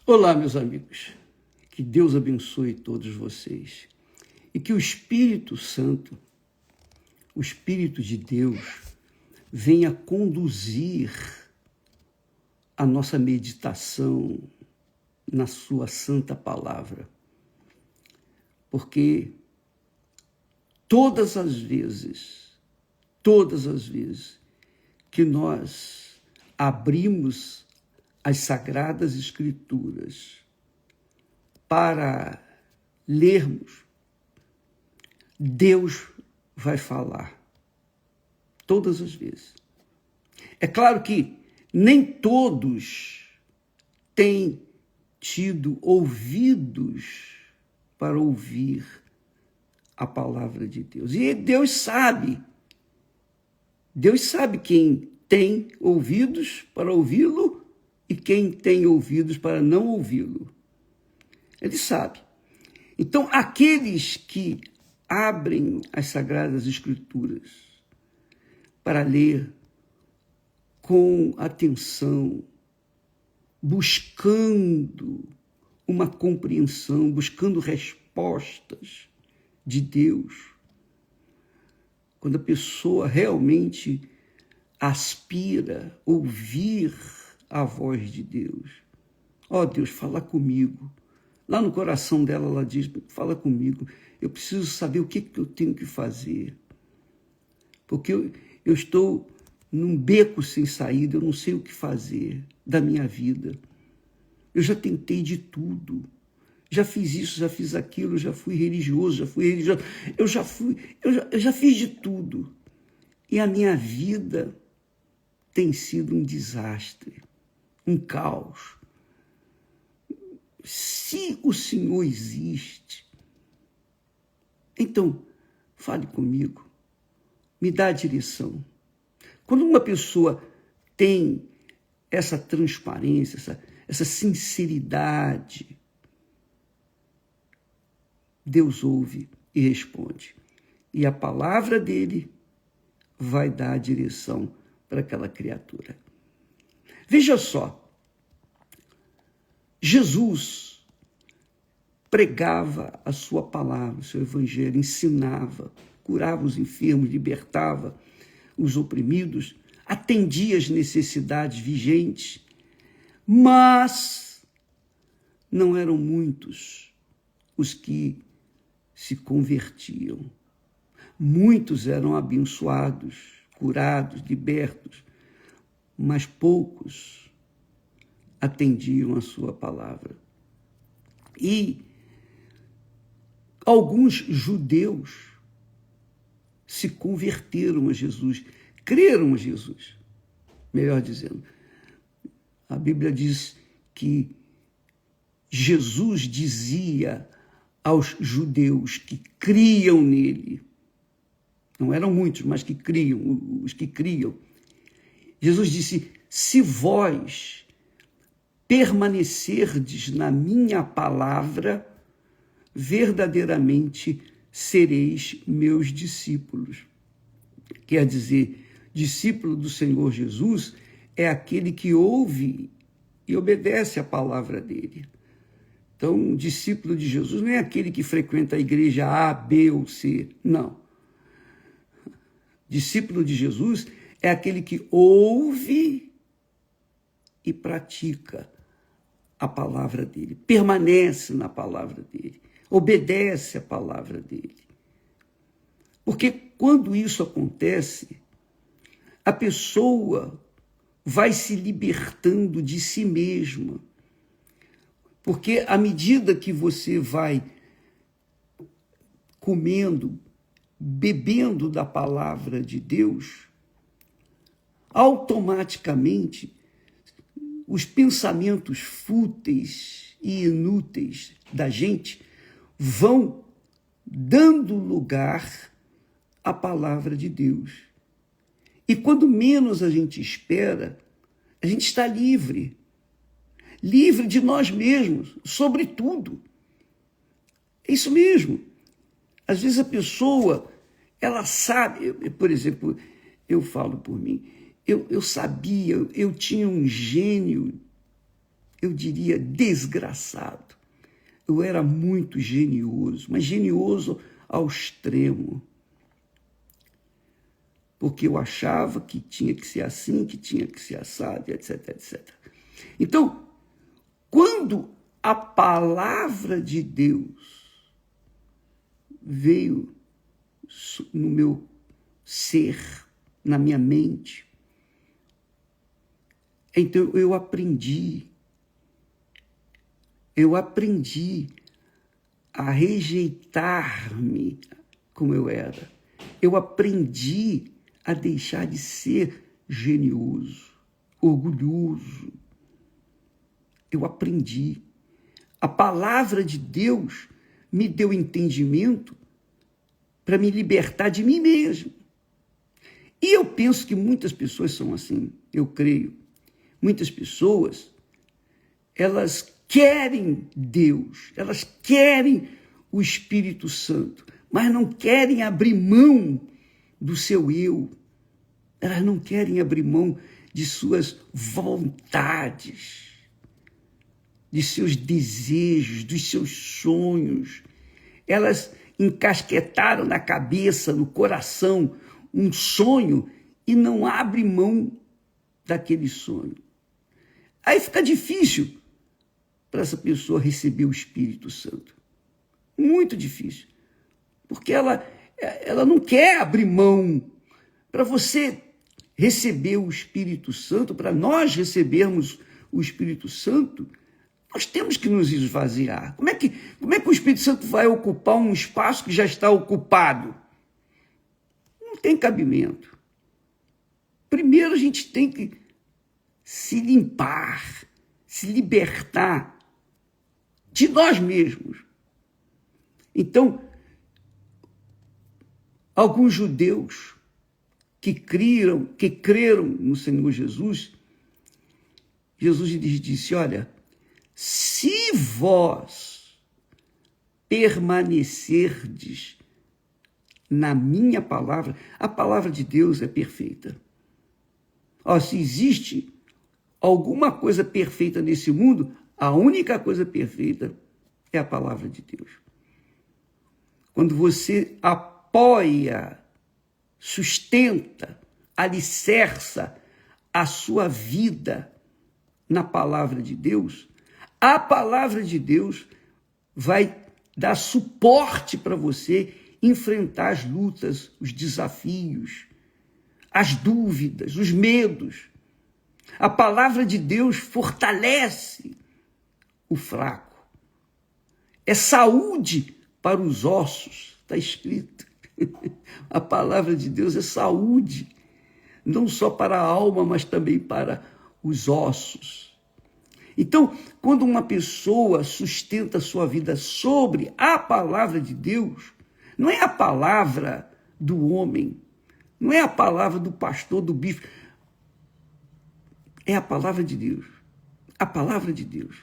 Olá, meus amigos. Que Deus abençoe todos vocês. E que o Espírito Santo, o Espírito de Deus, venha conduzir a nossa meditação na sua santa palavra. Porque todas as vezes que nós abrimos as Sagradas Escrituras para lermos, Deus vai falar. Todas as vezes. É claro que nem todos têm tido ouvidos para ouvir a palavra de Deus. E Deus sabe quem tem ouvidos para ouvi-lo e quem tem ouvidos para não ouvi-lo. Ele sabe. Então, aqueles que abrem as Sagradas Escrituras para ler com atenção, buscando uma compreensão, buscando respostas de Deus, quando a pessoa realmente aspira ouvir a voz de Deus. Ó Deus, fala comigo. Lá no coração dela, ela diz, fala comigo. Eu preciso saber o que eu tenho que fazer. Porque eu estou num beco sem saída, eu não sei o que fazer da minha vida. Eu já tentei de tudo. Já fiz isso, já fiz aquilo, já fui religioso, eu já fiz de tudo. E a minha vida tem sido um desastre, um caos. Se o Senhor existe, então fale comigo, me dá a direção. Quando uma pessoa tem essa transparência, essa sinceridade, Deus ouve e responde. E a palavra dele vai dar a direção para aquela criatura. Veja só, Jesus pregava a sua palavra, o seu evangelho, ensinava, curava os enfermos, libertava os oprimidos, atendia às necessidades vigentes, mas não eram muitos os que se convertiam. Muitos eram abençoados, curados, libertos, mas poucos atendiam a sua palavra. E alguns judeus se converteram a Jesus, creram a Jesus, melhor dizendo. A Bíblia diz que Jesus dizia aos judeus que criam nele, não eram muitos, mas que criam, os que criam. Jesus disse, se vós permanecerdes na minha palavra, verdadeiramente sereis meus discípulos. Quer dizer, discípulo do Senhor Jesus é aquele que ouve e obedece a palavra dele. Então, discípulo de Jesus não é aquele que frequenta a igreja A, B ou C, não. Discípulo de Jesus é aquele que ouve e pratica a palavra dele, permanece na palavra dele, obedece a palavra dele. Porque quando isso acontece, a pessoa vai se libertando de si mesma. Porque à medida que você vai comendo, bebendo da palavra de Deus, automaticamente os pensamentos fúteis e inúteis da gente vão dando lugar à palavra de Deus. E quando menos a gente espera, a gente está livre de nós mesmos, sobretudo. É isso mesmo. Às vezes a pessoa, ela sabe, por exemplo, eu falo por mim, eu sabia, eu tinha um gênio eu diria desgraçado. Eu era muito genioso, mas genioso ao extremo. Porque eu achava que tinha que ser assim, que tinha que ser assado, etc, etc. Então, quando a palavra de Deus veio no meu ser, na minha mente, então eu aprendi a rejeitar-me como eu era. Eu aprendi a deixar de ser genioso, orgulhoso. Eu aprendi. A palavra de Deus me deu entendimento para me libertar de mim mesmo. E eu penso que muitas pessoas são assim, eu creio. Muitas pessoas, elas querem Deus, elas querem o Espírito Santo, mas não querem abrir mão do seu eu. Elas não querem abrir mão de suas vontades, de seus desejos, dos seus sonhos. Elas encasquetaram na cabeça, no coração, um sonho e não abrem mão daquele sonho. Aí fica difícil para essa pessoa receber o Espírito Santo. Muito difícil. Porque ela não quer abrir mão. Para você receber o Espírito Santo, para nós recebermos o Espírito Santo, nós temos que nos esvaziar. Como é que o Espírito Santo vai ocupar um espaço que já está ocupado? Não tem cabimento. Primeiro a gente tem que se limpar, se libertar de nós mesmos. Então, alguns judeus que creram no Senhor Jesus, Jesus lhes disse, olha, se vós permanecerdes na minha palavra, a palavra de Deus é perfeita. Se existe alguma coisa perfeita nesse mundo, a única coisa perfeita é a palavra de Deus. Quando você apoia, sustenta, alicerça a sua vida na palavra de Deus, a palavra de Deus vai dar suporte para você enfrentar as lutas, os desafios, as dúvidas, os medos. A palavra de Deus fortalece o fraco. É saúde para os ossos, está escrito. A palavra de Deus é saúde, não só para a alma, mas também para os ossos. Então, quando uma pessoa sustenta a sua vida sobre a palavra de Deus, não é a palavra do homem, não é a palavra do pastor, do bispo, é a palavra de Deus. A palavra de Deus.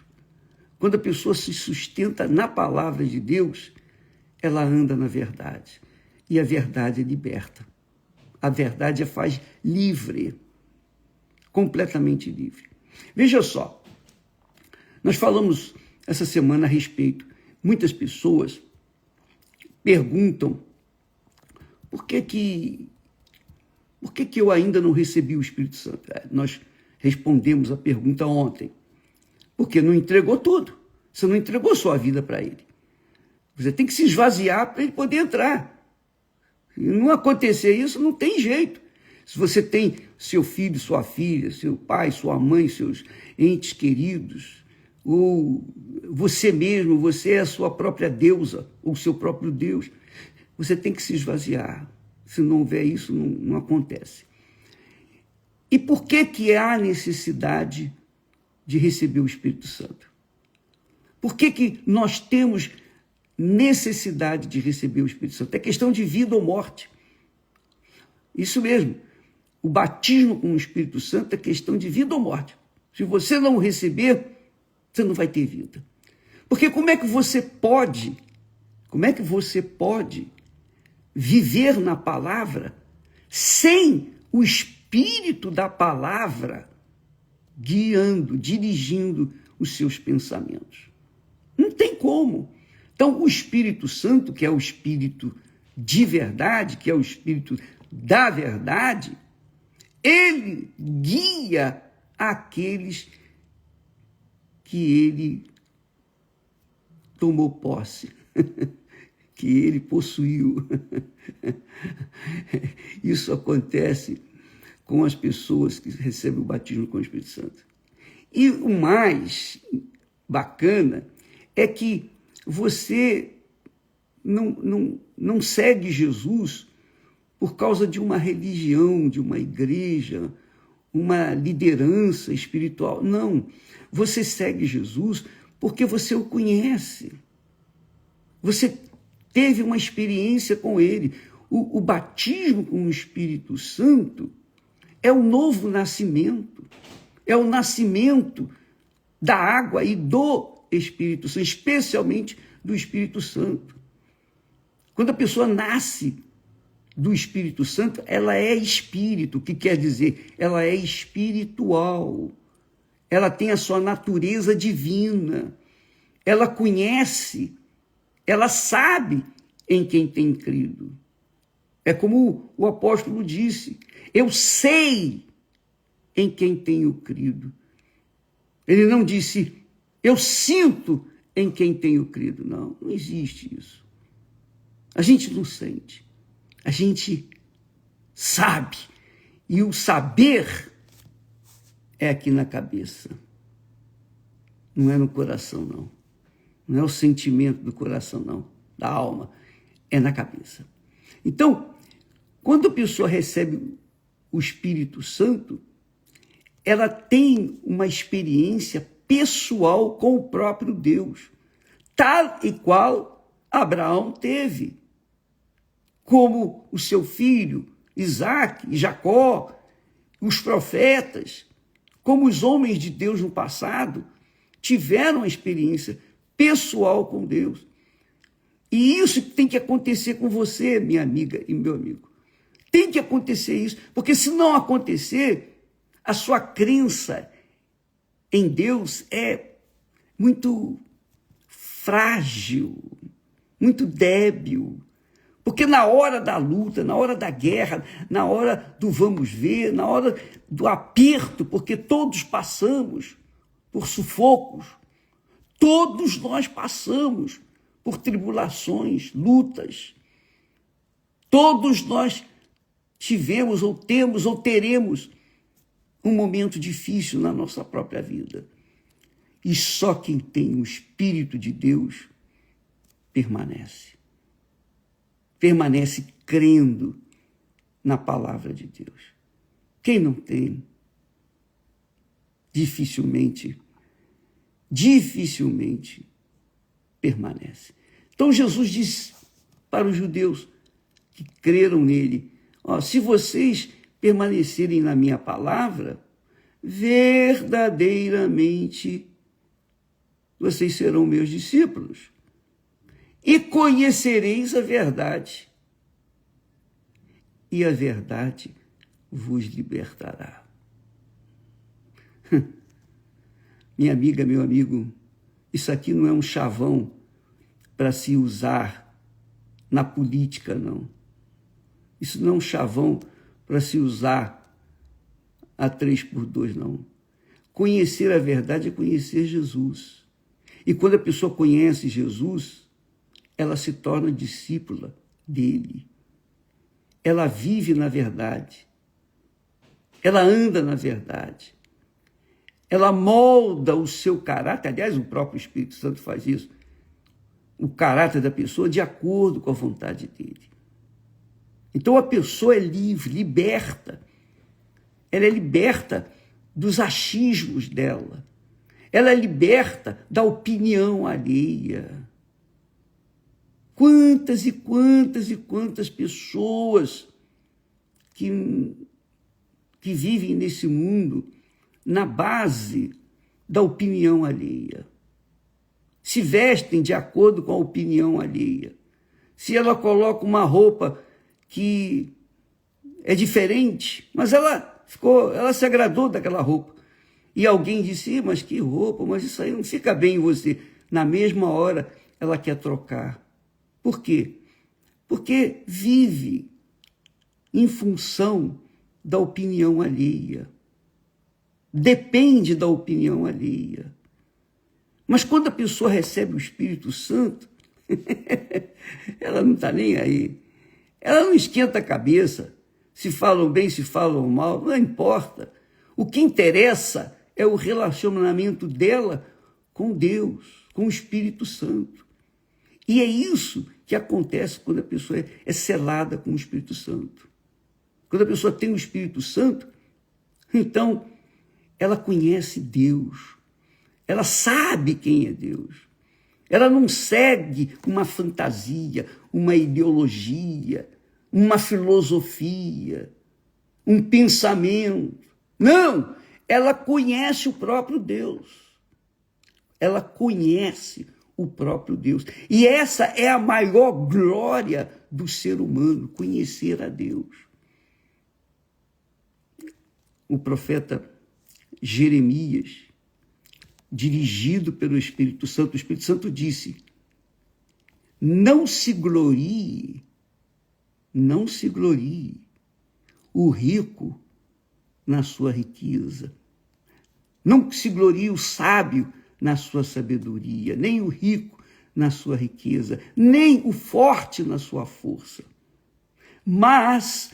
Quando a pessoa se sustenta na palavra de Deus, ela anda na verdade. E a verdade liberta. A verdade a faz livre. Completamente livre. Veja só. Nós falamos essa semana a respeito. Muitas pessoas perguntam por que eu ainda não recebi o Espírito Santo? Nós respondemos a pergunta ontem. Porque não entregou tudo. Você não entregou sua vida para ele. Você tem que se esvaziar para ele poder entrar. Se não acontecer isso, não tem jeito. Se você tem seu filho, sua filha, seu pai, sua mãe, seus entes queridos, ou você mesmo, você é a sua própria deusa, ou seu próprio Deus, você tem que se esvaziar. Se não houver isso, não acontece. E por que há necessidade de receber o Espírito Santo? Por que nós temos necessidade de receber o Espírito Santo? É questão de vida ou morte. Isso mesmo. O batismo com o Espírito Santo é questão de vida ou morte. Se você não receber, você não vai ter vida. Porque como é que você pode viver na palavra sem o Espírito da palavra guiando, dirigindo os seus pensamentos. Não tem como. Então, o Espírito Santo, que é o Espírito de verdade, que é o Espírito da verdade, ele guia aqueles que ele tomou posse, que ele possuiu. Isso acontece com as pessoas que recebem o batismo com o Espírito Santo. E o mais bacana é que você não segue Jesus por causa de uma religião, de uma igreja, uma liderança espiritual. Não. Você segue Jesus porque você o conhece. Você teve uma experiência com ele. O batismo com o Espírito Santo é o novo nascimento. É o nascimento da água e do Espírito Santo, especialmente do Espírito Santo. Quando a pessoa nasce do Espírito Santo, ela é espírito, o que quer dizer? Ela é espiritual. Ela tem a sua natureza divina. Ela conhece, ela sabe em quem tem crido. É como o apóstolo disse, eu sei em quem tenho crido. Ele não disse, eu sinto em quem tenho crido. Não, não existe isso. A gente não sente. A gente sabe. E o saber é aqui na cabeça. Não é no coração, não. Não é o sentimento do coração, não. Da alma. É na cabeça. Então, quando a pessoa recebe o Espírito Santo, ela tem uma experiência pessoal com o próprio Deus, tal e qual Abraão teve, como o seu filho Isaac e Jacó, os profetas, como os homens de Deus no passado tiveram uma experiência pessoal com Deus. E isso tem que acontecer com você, minha amiga e meu amigo. Tem que acontecer isso, porque se não acontecer, a sua crença em Deus é muito frágil, muito débil. Porque na hora da luta, na hora da guerra, na hora do vamos ver, na hora do aperto, porque todos passamos por sufocos, todos nós passamos por tribulações, lutas, todos nós tivemos ou temos ou teremos um momento difícil na nossa própria vida. E só quem tem o Espírito de Deus permanece. Permanece crendo na palavra de Deus. Quem não tem, dificilmente permanece. Então Jesus disse para os judeus que creram nele, se vocês permanecerem na minha palavra, verdadeiramente vocês serão meus discípulos e conhecereis a verdade, e a verdade vos libertará. Minha amiga, meu amigo, isso aqui não é um chavão para se usar na política, não. Isso não é um chavão para se usar a 3x2, não. Conhecer a verdade é conhecer Jesus. E quando a pessoa conhece Jesus, ela se torna discípula dele. Ela vive na verdade. Ela anda na verdade. Ela molda o seu caráter. Aliás, o próprio Espírito Santo faz isso. O caráter da pessoa de acordo com a vontade dele. Então a pessoa é livre, liberta. Ela é liberta dos achismos dela. Ela é liberta da opinião alheia. Quantas e quantas e quantas pessoas que vivem nesse mundo na base da opinião alheia. Se vestem de acordo com a opinião alheia. Se ela coloca uma roupa que é diferente, mas ela se agradou daquela roupa. E alguém disse, mas que roupa, mas isso aí não fica bem em você. Na mesma hora, ela quer trocar. Por quê? Porque vive em função da opinião alheia. Depende da opinião alheia. Mas quando a pessoa recebe o Espírito Santo, ela não está nem aí. Ela não esquenta a cabeça. Se falam bem, se falam mal, não importa. O que interessa é o relacionamento dela com Deus, com o Espírito Santo. E é isso que acontece quando a pessoa é selada com o Espírito Santo. Quando a pessoa tem o Espírito Santo, então ela conhece Deus. Ela sabe quem é Deus. Ela não segue uma fantasia, uma ideologia, uma filosofia, um pensamento. Não! Ela conhece o próprio Deus. Ela conhece o próprio Deus. E essa é a maior glória do ser humano, conhecer a Deus. O profeta Jeremias, dirigido pelo Espírito Santo, o Espírito Santo disse, não se glorie o rico na sua riqueza. Não se glorie o sábio na sua sabedoria, nem o rico na sua riqueza, nem o forte na sua força. Mas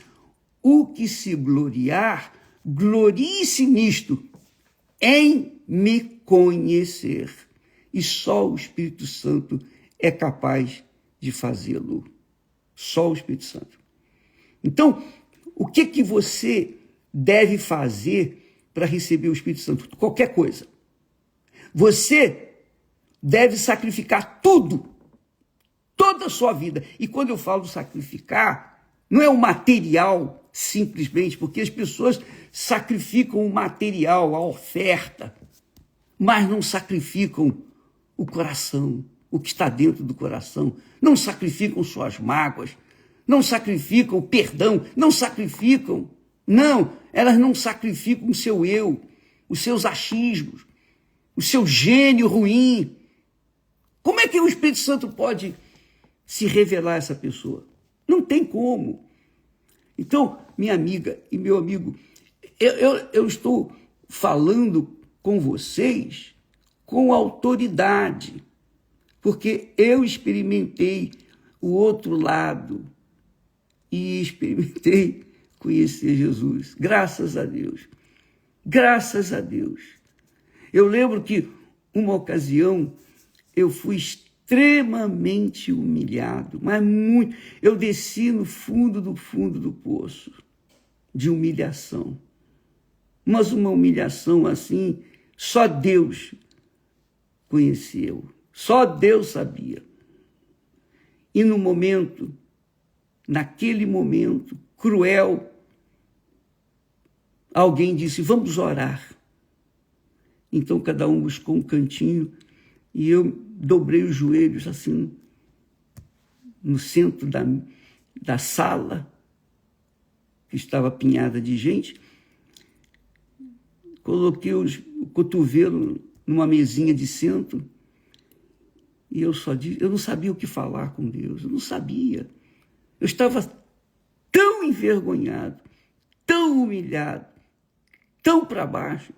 o que se gloriar, glorie-se nisto, em me conhecer. E só o Espírito Santo é capaz de fazê-lo. Só o Espírito Santo. Então, o que você deve fazer para receber o Espírito Santo? Qualquer coisa. Você deve sacrificar tudo, toda a sua vida. E quando eu falo sacrificar, não é o material simplesmente, porque as pessoas sacrificam o material, a oferta, mas não sacrificam o coração, o que está dentro do coração. Não sacrificam suas mágoas, não sacrificam o perdão, não sacrificam. Não, elas não sacrificam o seu eu, os seus achismos, o seu gênio ruim. Como é que o Espírito Santo pode se revelar a essa pessoa? Não tem como. Então, minha amiga e meu amigo, eu estou falando com vocês com autoridade, porque eu experimentei o outro lado e experimentei conhecer Jesus. Graças a Deus. Graças a Deus. Eu lembro que, uma ocasião, eu fui extremamente humilhado, mas muito. Eu desci no fundo do poço de humilhação. Mas uma humilhação assim, só Deus conheceu, só Deus sabia. E no momento, naquele momento cruel, alguém disse, vamos orar. Então cada um buscou um cantinho e eu dobrei os joelhos assim no centro da sala, que estava apinhada de gente, coloquei o cotovelo numa mesinha de centro e eu não sabia o que falar com Deus, eu não sabia. Eu estava tão envergonhado, tão humilhado, tão para baixo,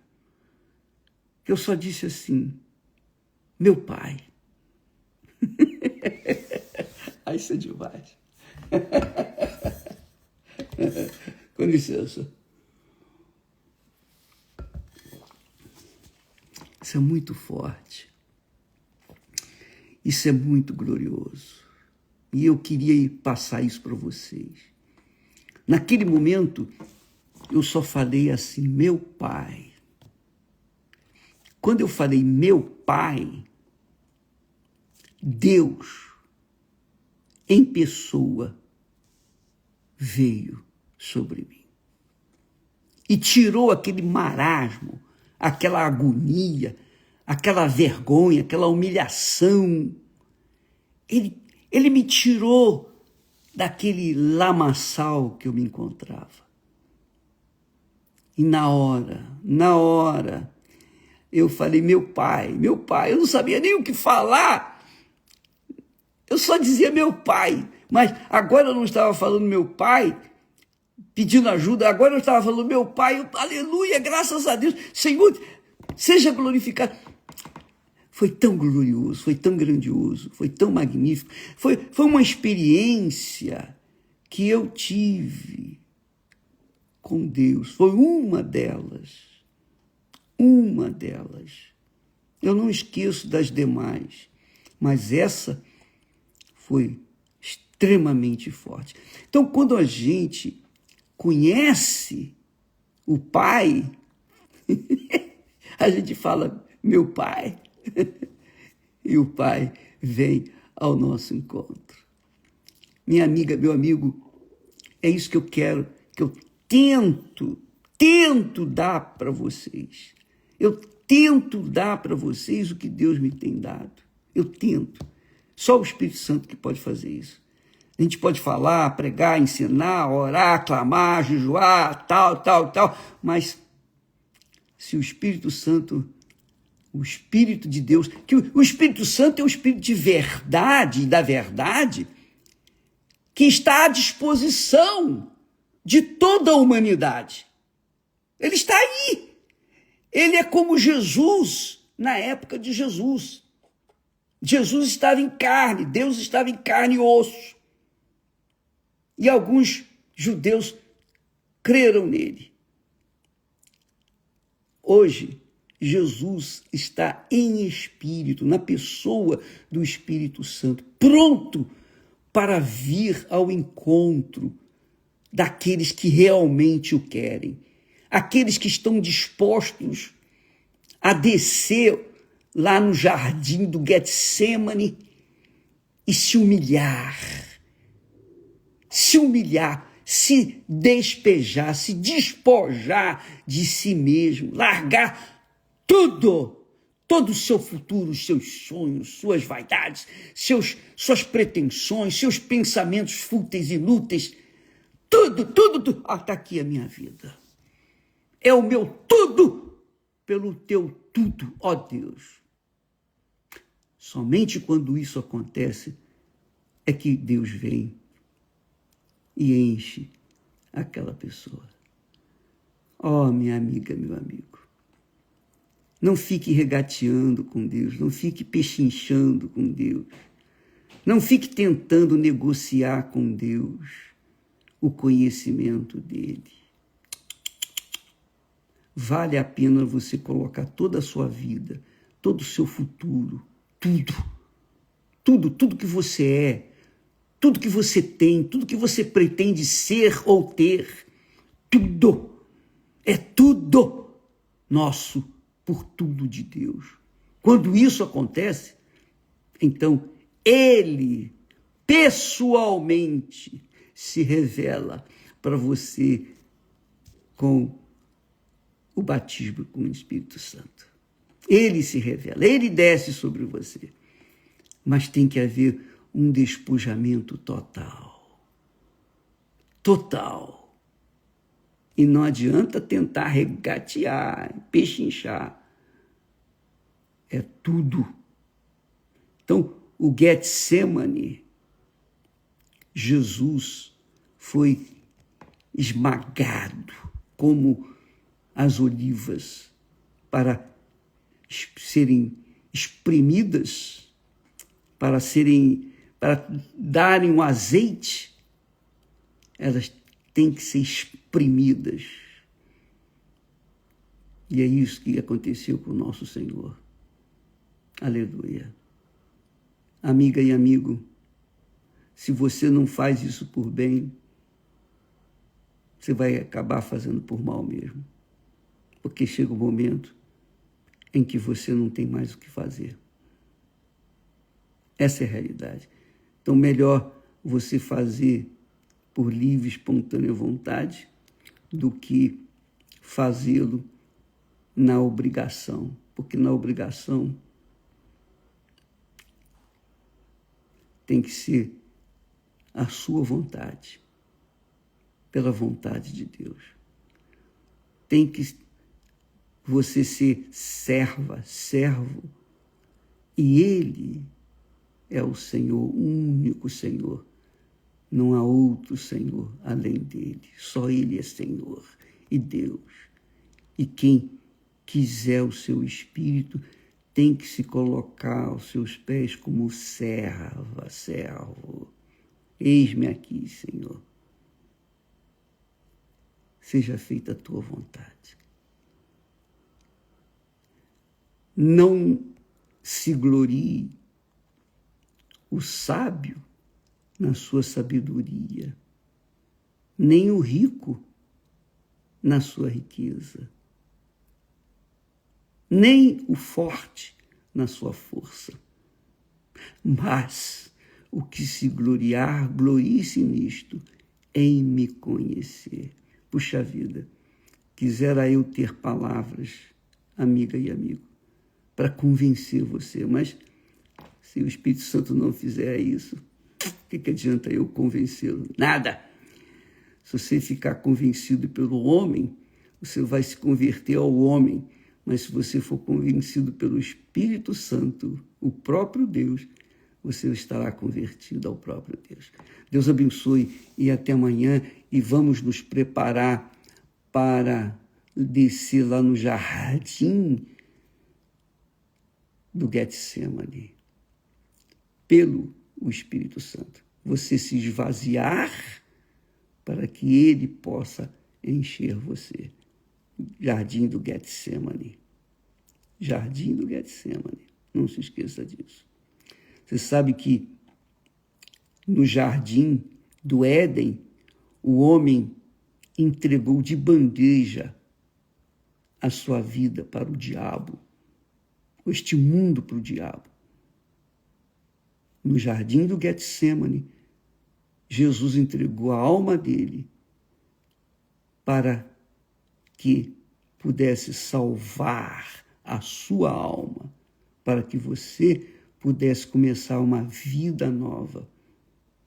que eu só disse assim, meu Pai. Aí isso é demais. Com licença. Isso é muito forte. Isso é muito glorioso. E eu queria passar isso para vocês. Naquele momento, eu só falei assim, meu Pai. Quando eu falei meu Pai, Deus, em pessoa, veio sobre mim. E tirou aquele marasmo, aquela agonia, aquela vergonha, aquela humilhação. Ele me tirou daquele lamaçal que eu me encontrava. E na hora, eu falei, meu pai, eu não sabia nem o que falar, eu só dizia meu pai, mas agora eu não estava falando meu pai, pedindo ajuda, agora eu estava falando meu pai, aleluia, graças a Deus, Senhor, seja glorificado. Foi tão glorioso, foi tão grandioso, foi tão magnífico, foi uma experiência que eu tive com Deus, foi uma delas. Eu não esqueço das demais, mas essa foi extremamente forte. Então, quando a gente conhece o Pai, a gente fala, meu Pai, e o Pai vem ao nosso encontro. Minha amiga, meu amigo, é isso que eu quero, que eu tento dar para vocês. Eu tento dar para vocês o que Deus me tem dado. Eu tento. Só o Espírito Santo que pode fazer isso. A gente pode falar, pregar, ensinar, orar, clamar, jejuar, tal, mas se o Espírito Santo, o Espírito de Deus, que o Espírito Santo é o Espírito de verdade e da verdade, que está à disposição de toda a humanidade. Ele está aí. Ele é como Jesus na época de Jesus. Jesus estava em carne, Deus estava em carne e osso. E alguns judeus creram nele. Hoje, Jesus está em espírito, na pessoa do Espírito Santo, pronto para vir ao encontro daqueles que realmente o querem, aqueles que estão dispostos a descer lá no jardim do Getsemane e se humilhar, se despejar, se despojar de si mesmo, largar tudo, todo o seu futuro, os seus sonhos, suas vaidades, suas pretensões, seus pensamentos fúteis, inúteis, tudo. Está aqui a minha vida. É o meu tudo pelo teu tudo, ó Deus. Somente quando isso acontece é que Deus vem e enche aquela pessoa. Ó, minha amiga, meu amigo, não fique regateando com Deus, não fique pechinchando com Deus, não fique tentando negociar com Deus o conhecimento dele. Vale a pena você colocar toda a sua vida, todo o seu futuro, tudo que você é, tudo que você tem, tudo que você pretende ser ou ter, é tudo nosso por tudo de Deus. Quando isso acontece, então ele pessoalmente se revela para você com o batismo com o Espírito Santo. Ele se revela, ele desce sobre você. Mas tem que haver um despojamento total. E não adianta tentar regatear, pechinchar. É tudo. Então, o Getsemane, Jesus foi esmagado como as olivas para serem espremidas, para darem um azeite, elas têm que ser espremidas. E é isso que aconteceu com o nosso Senhor. Aleluia. Amiga e amigo, se você não faz isso por bem, você vai acabar fazendo por mal mesmo. Porque chega o momento em que você não tem mais o que fazer. Essa é a realidade. Então, melhor você fazer por livre, espontânea vontade do que fazê-lo na obrigação. Porque na obrigação tem que ser a sua vontade, pela vontade de Deus. você ser serva, servo, e Ele é o Senhor, o único Senhor. Não há outro Senhor além dele. Só Ele é Senhor e Deus. E quem quiser o seu espírito tem que se colocar aos seus pés como serva, servo. Eis-me aqui, Senhor. Seja feita a tua vontade. Não se glorie o sábio na sua sabedoria, nem o rico na sua riqueza, nem o forte na sua força. Mas o que se gloriar, glorie-se nisto, em me conhecer. Puxa vida, quisera eu ter palavras, amiga e amigo, para convencer você, mas se o Espírito Santo não fizer isso, o que adianta eu convencê-lo? Nada. Se você ficar convencido pelo homem, você vai se converter ao homem, mas se você for convencido pelo Espírito Santo, o próprio Deus, você estará convertido ao próprio Deus. Deus abençoe e até amanhã, e vamos nos preparar para descer lá no jardim do Getsemane, pelo Espírito Santo. Você se esvaziar para que Ele possa encher você. Jardim do Getsemane. Jardim do Getsemane. Não se esqueça disso. Você sabe que no jardim do Éden, o homem entregou de bandeja a sua vida para o diabo, este mundo para o diabo. No jardim do Getsemane, Jesus entregou a alma dele para que pudesse salvar a sua alma, para que você pudesse começar uma vida nova,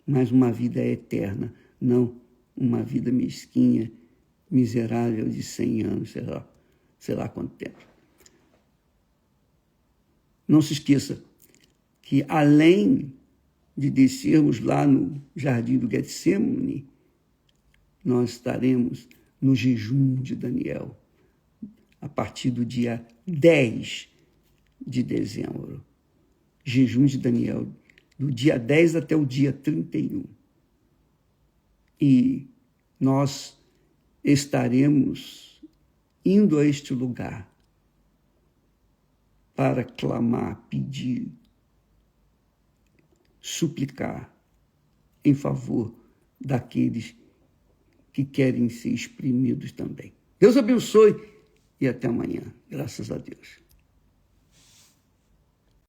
mas uma vida eterna, não uma vida mesquinha, miserável de 100 anos, sei lá quanto tempo. Não se esqueça que além de descermos lá no jardim do Getsemane, nós estaremos no jejum de Daniel, a partir do dia 10 de dezembro. Jejum de Daniel, do dia 10 até o dia 31. E nós estaremos indo a este lugar para clamar, pedir, suplicar em favor daqueles que querem ser exprimidos também. Deus abençoe e até amanhã. Graças a Deus.